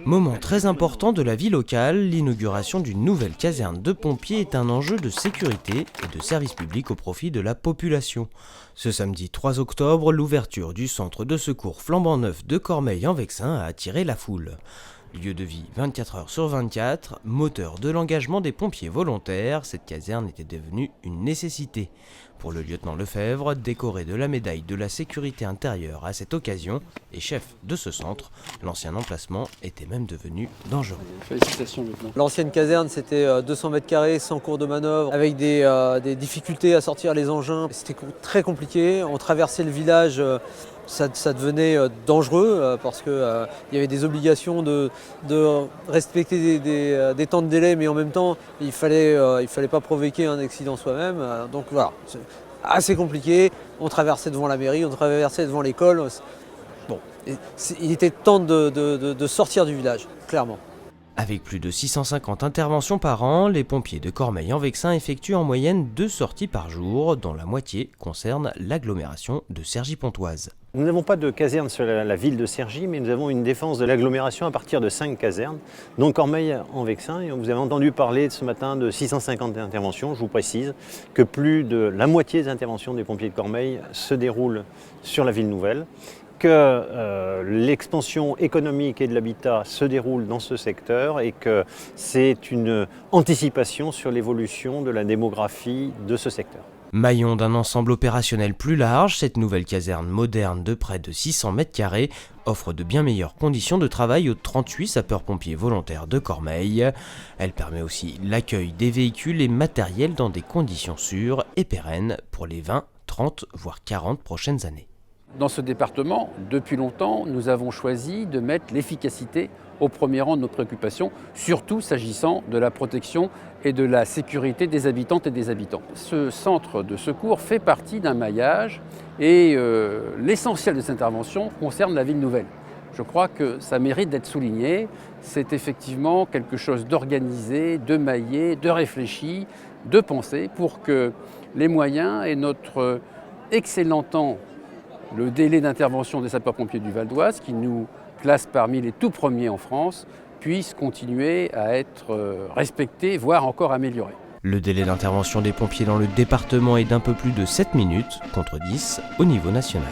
Moment très important de la vie locale, l'inauguration d'une nouvelle caserne de pompiers est un enjeu de sécurité et de service public au profit de la population. Ce samedi 3 octobre, l'ouverture du centre de secours flambant neuf de Cormeilles-en-Vexin a attiré la foule. Lieu de vie 24 heures sur 24, moteur de l'engagement des pompiers volontaires, cette caserne était devenue une nécessité. Pour le lieutenant Lefebvre, décoré de la médaille de la sécurité intérieure à cette occasion et chef de ce centre, l'ancien emplacement était même devenu dangereux. Félicitations, lieutenant. L'ancienne caserne, c'était 200 mètres carrés, sans cours de manœuvre, avec des difficultés à sortir les engins. C'était très compliqué. On traversait le village. Ça devenait dangereux parce qu'il y avait des obligations de respecter des temps de délai, mais en même temps, il fallait pas provoquer un accident soi-même. Donc voilà, c'est assez compliqué. On traversait devant la mairie, on traversait devant l'école. Bon, il était temps de sortir du village, clairement. Avec plus de 650 interventions par an, les pompiers de Cormeilles-en-Vexin effectuent en moyenne 2 sorties par jour, dont la moitié concerne l'agglomération de Cergy-Pontoise. Nous n'avons pas de caserne sur la ville de Cergy, mais nous avons une défense de l'agglomération à partir de 5 casernes, dont Cormeilles-en-Vexin. Et vous avez entendu parler ce matin de 650 interventions. Je vous précise que plus de la moitié des interventions des pompiers de Cormeilles se déroulent sur la ville nouvelle, que l'expansion économique et de l'habitat se déroule dans ce secteur et que c'est une anticipation sur l'évolution de la démographie de ce secteur. Maillon d'un ensemble opérationnel plus large, cette nouvelle caserne moderne de près de 600 mètres carrés offre de bien meilleures conditions de travail aux 38 sapeurs-pompiers volontaires de Cormeilles. Elle permet aussi l'accueil des véhicules et matériels dans des conditions sûres et pérennes pour les 20, 30 voire 40 prochaines années. Dans ce département, depuis longtemps, nous avons choisi de mettre l'efficacité au premier rang de nos préoccupations, surtout s'agissant de la protection et de la sécurité des habitantes et des habitants. Ce centre de secours fait partie d'un maillage et l'essentiel de cette intervention concerne la ville nouvelle. Je crois que ça mérite d'être souligné. C'est effectivement quelque chose d'organisé, de maillé, de réfléchi, de pensé pour que les moyens et notre excellent temps, le délai d'intervention des sapeurs-pompiers du Val d'Oise, qui nous classe parmi les tout premiers en France, puisse continuer à être respecté, voire encore amélioré. Le délai d'intervention des pompiers dans le département est d'un peu plus de 7 minutes, contre 10 au niveau national.